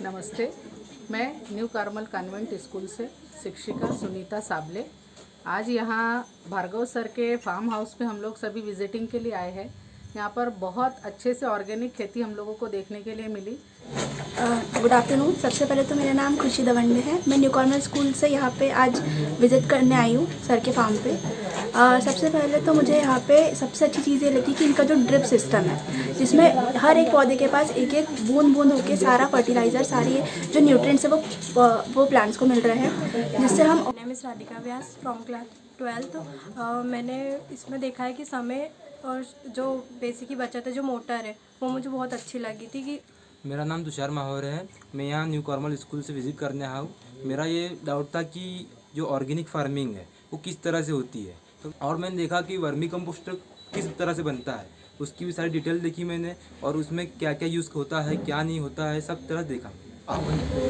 नमस्ते, मैं new Carmel convent school से शिक्षिका सुनीता साबले। आज यहाँ भार्गव सर के फार्म हाउस पे हम लोग सभी विजिटिंग के लिए आए हैं। यहाँ पर बहुत अच्छे से ऑर्गेनिक खेती हम लोगों को देखने के लिए मिली। Good afternoon. सबसे पहले तो मेरा नाम खुशी दवंडे है। मैं न्यू कार्मल स्कूल से यहाँ पे आज विज़िट करने आई हूँ सर के फार्म पे। सबसे पहले तो मुझे यहाँ पे सबसे अच्छी चीज़ ये लगी कि इनका जो ड्रिप सिस्टम है, जिसमें हर एक पौधे के पास एक एक बूंद बूंद होके सारा फर्टिलाइज़र, सारी जो न्यूट्रिएंट्स है वो प्लांट्स को मिल रहे हैं, जिससे हम। My name is Radhika Vyas from class 12th। मैंने इसमें देखा है कि समय और जो बेसिक की बचत है, जो मोटर है, वो मुझे बहुत अच्छी लगी थी। कि मेरा नाम तुषार माहौर है। मैं यहाँ न्यू कार्मल स्कूल से विज़िट करने आया हूँ। मेरा ये डाउट था कि जो ऑर्गेनिक फार्मिंग है वो किस तरह से होती है, तो और मैंने देखा कि वर्मी कंपोस्ट किस तरह से बनता है, उसकी भी सारी डिटेल देखी मैंने, और उसमें क्या क्या यूज़ होता है, क्या नहीं होता है, सब तरह देखा।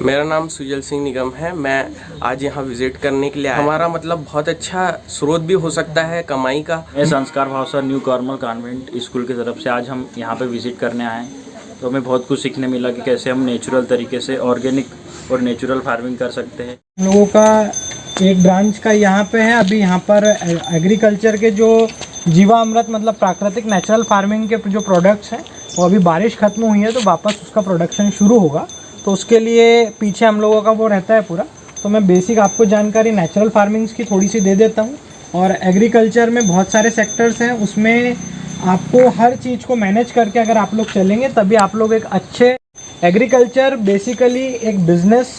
मेरा नाम सुजल सिंह निगम है। मैं आज यहाँ विज़िट करने के लिए आया। हमारा मतलब बहुत अच्छा स्रोत भी हो सकता है कमाई का। मैं संस्कार भाव sir new Carmel convent school की तरफ से आज हम यहाँ पे विज़िट करने आए हैं, तो हमें बहुत कुछ सीखने मिला कि कैसे हम नेचुरल तरीके से ऑर्गेनिक और नेचुरल फार्मिंग कर सकते हैं। हम लोगों का एक ब्रांच का यहाँ पे है। अभी यहाँ पर एग्रीकल्चर के जो जीवामृत मतलब प्राकृतिक नेचुरल फार्मिंग के जो प्रोडक्ट्स हैं, वो अभी बारिश ख़त्म हुई है तो वापस उसका प्रोडक्शन शुरू होगा, तो उसके लिए पीछे हम लोगों का वो रहता है पूरा। तो मैं बेसिक आपको जानकारी नेचुरल फार्मिंग्स की थोड़ी सी दे देता हूँ। और एग्रीकल्चर में बहुत सारे सेक्टर्स हैं, उसमें आपको हर चीज़ को मैनेज करके अगर आप लोग चलेंगे तभी आप लोग एक अच्छे। एग्रीकल्चर बेसिकली एक बिज़नेस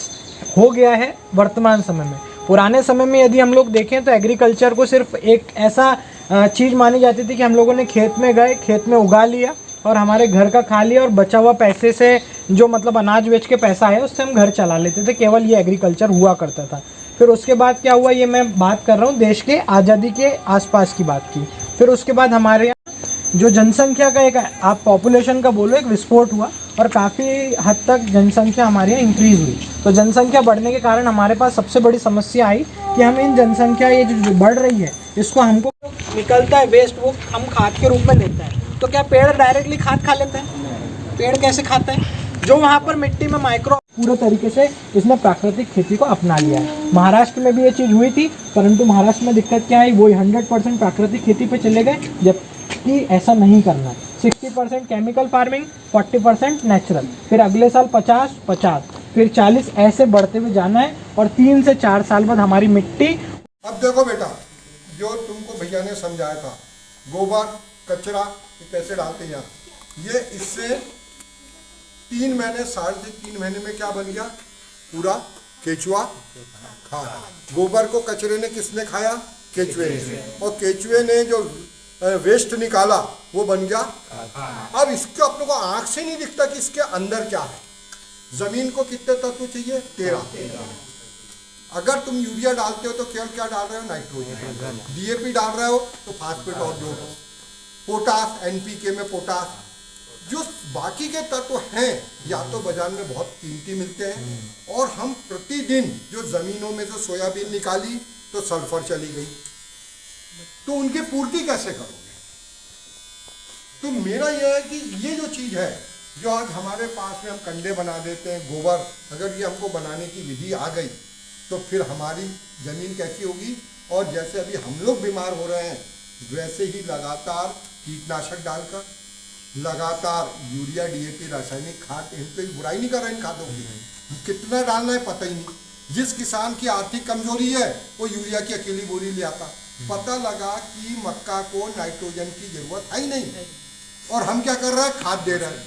हो गया है वर्तमान समय में। पुराने समय में यदि हम लोग देखें तो एग्रीकल्चर को सिर्फ एक ऐसा चीज़ मानी जाती थी कि हम लोगों ने खेत में गए, खेत में उगा लिया और हमारे घर का खा लिया, और बचा हुआ पैसे से जो मतलब अनाज बेच के पैसा है उससे हम घर चला लेते थे। केवल ये एग्रीकल्चर हुआ करता था। फिर उसके बाद क्या हुआ, ये मैं बात कर रहा हूँ देश के आज़ादी के आसपास की बात की। फिर उसके बाद हमारे यहाँ जो जनसंख्या का एक, आप पॉपुलेशन का बोलो, एक विस्फोट हुआ और काफ़ी हद तक जनसंख्या हमारे यहाँ इंक्रीज़ हुई। तो जनसंख्या बढ़ने के कारण हमारे पास सबसे बड़ी समस्या आई कि हम इन जनसंख्या ये जो बढ़ रही है, इसको हमको निकलता है वेस्ट, वो हम खाद के रूप में लेते हैं। तो क्या पेड़ डायरेक्टली खाद खा लेते हैं? पेड़ कैसे खाता है? जो वहाँ पर मिट्टी में माइक्रो, पूरे तरीके से इसने प्राकृतिक खेती को अपना लिया है। महाराष्ट्र में भी ये चीज़ हुई थी, परंतु महाराष्ट्र में दिक्कत क्या आई, वो 100% प्राकृतिक खेती पे चले गए, जबकि ऐसा नहीं करना है। 60% केमिकल फार्मिंग, 40% नेचुरल, फिर अगले साल 50-50, फिर 40, ऐसे बढ़ते हुए जाना है। और 3 से 4 साल बाद हमारी मिट्टी। अब देखो बेटा, जो तुमको भैया ने समझाया था, गोबर कचरा ये कैसे डालते हैं यहाँ, ये इससे 3 महीने, 3.5 महीने में क्या बन गया, पूरा केचुआ खाद। गोबर को कचरे ने किसने खाया? केचुए ने। और केचुए ने जो वेस्ट निकाला वो बन गया। अब इसको अपने को आँख से नहीं दिखता कि इसके अंदर क्या है। जमीन को कितने तत्व चाहिए? 13। अगर तुम यूरिया डालते हो तो केवल क्या डाल रहे हो? नाइट्रोजन। डीएपी डाल रहे हो तो फास्फेट और जो पोटास, एनपीके में पोटास, जो बाकी के तत्व हैं या तो बाजार में बहुत कीमती मिलते हैं, और हम प्रतिदिन जो जमीनों में जो सोयाबीन निकाली तो सल्फर चली गई, तो उनकी पूर्ति कैसे करोगे? तो मेरा यह है कि ये जो चीज़ है, जो आज हमारे पास में हम कंडे बना देते हैं, गोबर, अगर ये हमको बनाने की विधि आ गई तो फिर हमारी ज़मीन कैसी होगी। और जैसे अभी हम लोग बीमार हो रहे हैं, वैसे ही लगातार कीटनाशक डालकर, लगातार यूरिया, डीएपी, रासायनिक खाद, इन पर बुराई नहीं कर रहे इन खादों की, कितना डालना है पता ही नहीं। जिस किसान की आर्थिक कमजोरी है वो यूरिया की अकेली बोरी ले आता। पता लगा कि मक्का को नाइट्रोजन की जरूरत है ही नहीं, और हम क्या कर रहे हैं? खाद दे रहे हैं,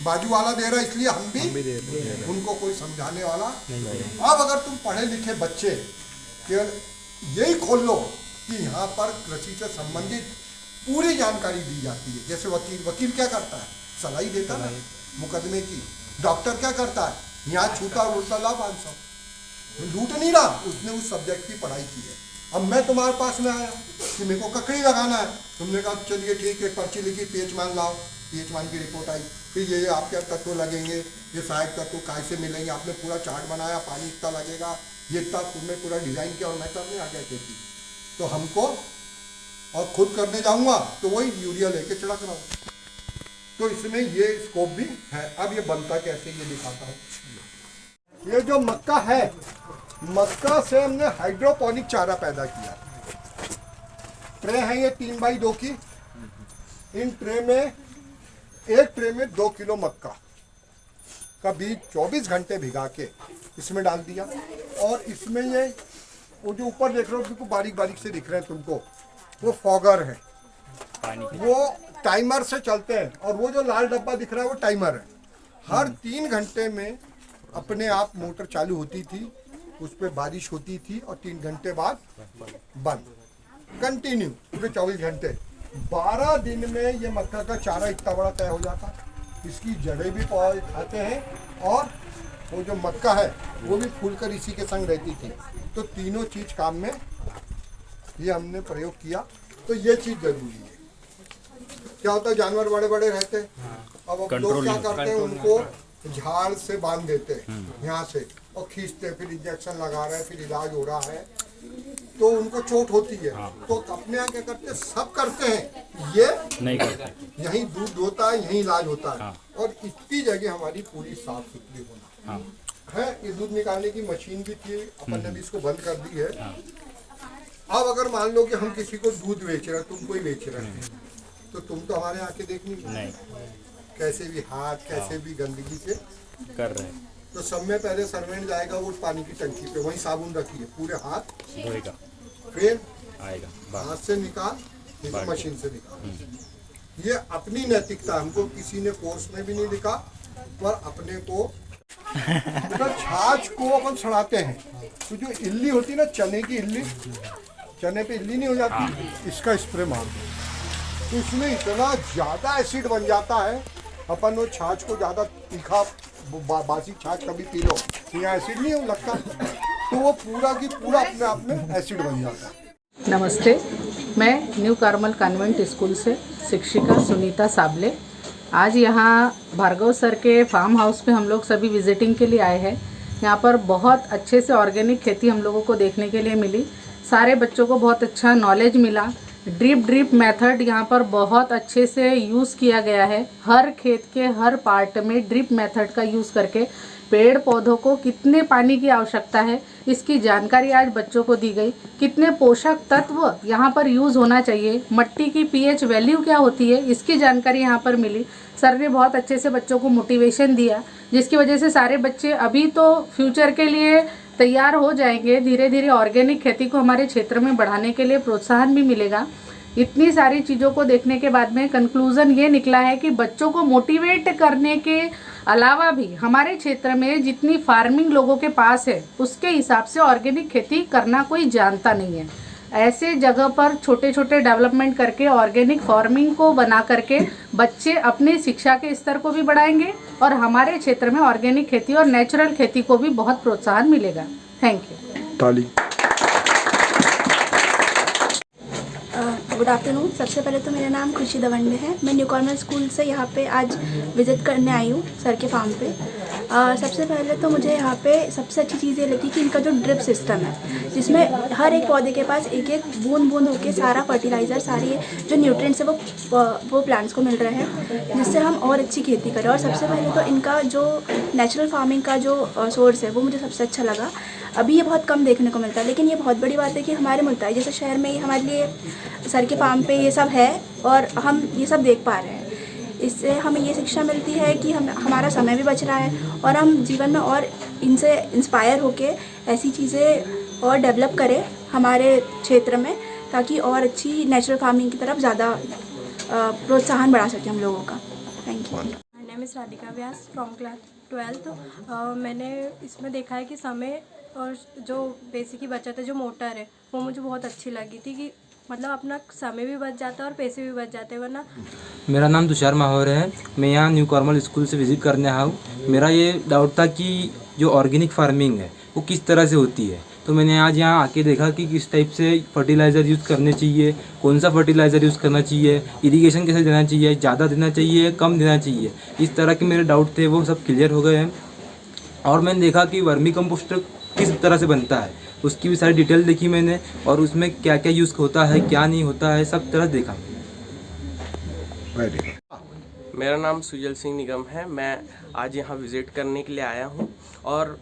बाजू वाला दे रहा है, इसलिए हम भी दे रहे हैं। उनको कोई समझाने वाला नहीं। अब अगर तुम पढ़े लिखे बच्चे केवल यही खोल लो कि यहाँ पर कृषि से संबंधित पूरी जानकारी दी जाती है। जैसे वकील क्या करता है? सलाही देता है मुकदमे की। डॉक्टर क्या करता है? यहाँ छूटा उल्टा ला 500, लूट नहीं रहा, उसने उस सब्जेक्ट की पढ़ाई की है। अब मैं तुम्हारे पास में आया कि मेरे को ककड़ी लगाना है, तुमने कहा चलिए ठीक है, पर्ची लिखी, पीएच मान लाओ, पीएच मान की रिपोर्ट आई, फिर ये आपके तत्व लगेंगे, ये सहायक तत्व कैसे मिलेंगे, आपने पूरा चार्ट बनाया, पानी इतना लगेगा, ये इतना तुमने पूरा डिज़ाइन किया, और मैं करने आ गया खेती। तो हमको और खुद करने जाऊँगा तो वही यूरिया लेके छिड़क रहा हूँ। तो इसमें ये स्कोप भी है। अब ये बनता कैसे ये दिखाता हूँ। ये जो मक्का है, मक्का से हमने हाइड्रोपोनिक चारा पैदा किया। ट्रे है ये 3x2 की। इन ट्रे में, एक ट्रे में 2 किलो मक्का का बीज 24 घंटे भिगा के इसमें डाल दिया। और इसमें ये वो जो ऊपर देख रहे हो बिल्कुल बारीक बारीक से दिख रहे हैं तुमको, वो फॉगर है, वो टाइमर से चलते हैं। और वो जो लाल डब्बा दिख रहा है वो टाइमर है। हर 3 घंटे में अपने आप मोटर चालू होती थी, उस पर बारिश होती थी और 3 घंटे बाद बंद, कंटिन्यू पूरे 24 घंटे। 12 दिन में ये मक्का का चारा इतना बड़ा तय हो जाता। इसकी जड़ें भी खाते हैं और वो जो मक्का है वो भी फूलकर इसी के संग रहती थी। तो तीनों चीज काम में ये हमने प्रयोग किया। तो ये चीज जरूरी है। क्या होता है, जानवर बड़े बड़े रहते हैं, अब लोग क्या करते हैं, उनको झाड़ से बांध देते हैं यहाँ से और खींचते हैं, फिर इंजेक्शन लगा रहे हैं, फिर इलाज हो रहा है, तो उनको चोट होती है। तो अपने यहाँ क्या करते हैं, सब करते हैं, ये नहीं करते। यहीं दूध होता है, यहीं इलाज होता है। और इतनी जगह हमारी पूरी साफ सुथरी होना है। ये दूध निकालने की मशीन भी थी, अपन ने भी इसको बंद कर दी है। अब अगर मान लो कि हम किसी को दूध बेच रहे हैं, तुमको ही बेच रहे हैं, तो तुम तो हमारे यहाँ के देखनी नहीं, कैसे भी हाथ, कैसे भी गंदगी से कर रहे हैं। तो सब में पहले सर्वेंट जाएगा वो पानी की टंकी पे, वहीं साबुन रखिए, पूरे हाथ धोएगा, फिर आएगा, हाथ से निकाल, मशीन से निकाल। ये अपनी नैतिकता, हमको किसी ने कोर्स में भी नहीं दिखा, पर अपने को तो छाछ को अपन सड़ाते हैं, तो जो इल्ली होती है ना, चने की इल्ली, चने पे इल्ली नहीं हो जाती, इसका स्प्रे मार दो, तो इसमें इतना ज़्यादा एसिड बन जाता है। अपन वो छाछ को ज़्यादा तीखा बासी छाछ कभी पी लो, यहाँ एसिड नहीं हो लगता, तो वो पूरा की पूरा अपने आप में एसिड बन जाता है। नमस्ते, मैं न्यू कार्मल कॉन्वेंट स्कूल से शिक्षिका सुनीता साबले। आज यहाँ भार्गव सर के फार्म हाउस पे हम लोग सभी विजिटिंग के लिए आए हैं। यहाँ पर बहुत अच्छे से ऑर्गेनिक खेती हम लोगों को देखने के लिए मिली। सारे बच्चों को बहुत अच्छा नॉलेज मिला। ड्रिप मेथड यहाँ पर बहुत अच्छे से यूज़ किया गया है। हर खेत के हर पार्ट में ड्रिप मेथड का यूज़ करके पेड़ पौधों को कितने पानी की आवश्यकता है, इसकी जानकारी आज बच्चों को दी गई। कितने पोषक तत्व यहाँ पर यूज़ होना चाहिए, मट्टी की पीएच वैल्यू क्या होती है, इसकी जानकारी यहाँ पर मिली। सर ने बहुत अच्छे से बच्चों को मोटिवेशन दिया, जिसकी वजह से सारे बच्चे अभी तो फ्यूचर के लिए तैयार हो जाएंगे। धीरे धीरे ऑर्गेनिक खेती को हमारे क्षेत्र में बढ़ाने के लिए प्रोत्साहन भी मिलेगा। इतनी सारी चीज़ों को देखने के बाद में कंक्लूज़न ये निकला है कि बच्चों को मोटिवेट करने के अलावा भी हमारे क्षेत्र में जितनी फार्मिंग लोगों के पास है, उसके हिसाब से ऑर्गेनिक खेती करना कोई जानता नहीं है। ऐसे जगह पर छोटे छोटे डेवलपमेंट करके ऑर्गेनिक फार्मिंग को बना करके बच्चे अपने शिक्षा के स्तर को भी बढ़ाएंगे और हमारे क्षेत्र में ऑर्गेनिक खेती और नेचुरल खेती को भी बहुत प्रोत्साहन मिलेगा। Thank you. ताली। Good afternoon. सबसे पहले तो मेरा नाम खुशी दवंडे है। मैं न्यू कॉर्नर स्कूल से यहाँ पे आज विज़िट करने आई हूँ सर के फार्म पे। सबसे पहले तो मुझे यहाँ पे सबसे अच्छी चीज़ ये लगी कि इनका जो ड्रिप सिस्टम है, जिसमें हर एक पौधे के पास एक एक बूंद बूंद होके सारा फर्टिलाइज़र, सारी जो न्यूट्रिएंट्स है वो प्लांट्स को मिल रहे हैं, जिससे हम और अच्छी खेती करें। और सबसे पहले तो इनका जो नेचुरल फार्मिंग का जो सोर्स है वो मुझे सबसे अच्छा लगा। अभी ये बहुत कम देखने को मिलता है, लेकिन ये बहुत बड़ी बात है कि हमारे मुल्ताई जैसे शहर में ही हमारे लिए सर के फार्म पे ये सब है और हम ये सब देख पा रहे हैं। इससे हमें ये शिक्षा मिलती है कि हमारा समय भी बच रहा है और हम जीवन में और इनसे इंस्पायर होके ऐसी चीज़ें और डेवलप करें हमारे क्षेत्र में, ताकि और अच्छी नेचुरल फार्मिंग की तरफ ज़्यादा प्रोत्साहन बढ़ा सकें हम लोगों का। Thank you. My name is Radhika Vyas from class 12th। मैंने इसमें देखा है कि समय और जो पैसे की बचत है, जो मोटर है, वो मुझे बहुत अच्छी लगी थी कि मतलब अपना समय भी बच जाता है और पैसे भी बच जाते हैं। वरना मेरा नाम तुषार माहौर है। मैं यहाँ न्यू कॉर्मल स्कूल से विज़िट करने आया हूँ। मेरा ये डाउट था कि जो ऑर्गेनिक फार्मिंग है वो किस तरह से होती है, तो मैंने आज यहाँ आके देखा कि किस टाइप से फर्टिलाइज़र यूज़ करने चाहिए, कौन सा फर्टिलाइज़र यूज़ करना चाहिए, इरिगेशन कैसे देना चाहिए, ज़्यादा देना चाहिए, कम देना चाहिए, इस तरह के मेरे डाउट थे वो सब क्लियर हो गए हैं। और मैंने देखा कि वर्मी कंपोस्ट किस तरह से बनता है, उसकी भी सारी डिटेल देखी मैंने, और उसमें क्या क्या यूज़ होता है, क्या नहीं होता है, सब तरह देखा। मेरा नाम सुजल सिंह निगम है। मैं आज यहाँ विज़िट करने के लिए आया हूँ और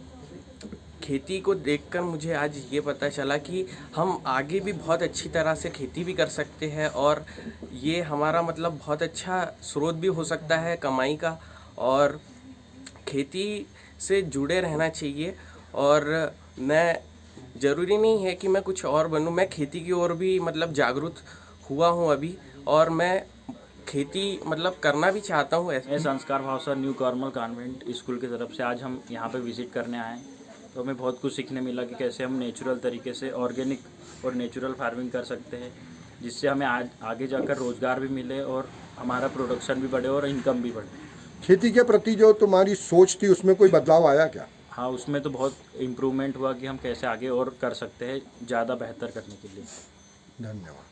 खेती को देखकर मुझे आज ये पता चला कि हम आगे भी बहुत अच्छी तरह से खेती भी कर सकते हैं और ये हमारा मतलब बहुत अच्छा स्रोत भी हो सकता है कमाई का। और खेती से जुड़े रहना चाहिए और मैं ज़रूरी नहीं है कि मैं कुछ और बनूं, मैं खेती की ओर भी मतलब जागरूक हुआ हूं अभी और मैं खेती मतलब करना भी चाहता हूं। मैं संस्कार भावसर न्यू कॉर्मल कॉन्वेंट स्कूल की तरफ से आज हम यहाँ पे विज़िट करने आए हैं, तो हमें बहुत कुछ सीखने मिला कि कैसे हम नेचुरल तरीके से ऑर्गेनिक और नेचुरल फार्मिंग कर सकते हैं, जिससे हमें आज आगे जाकर रोज़गार भी मिले और हमारा प्रोडक्शन भी बढ़े और इनकम भी बढ़े। खेती के प्रति जो तुम्हारी सोच थी उसमें कोई बदलाव आया क्या? हाँ, उसमें तो बहुत इम्प्रूवमेंट हुआ कि हम कैसे आगे और कर सकते हैं ज़्यादा बेहतर करने के लिए। धन्यवाद।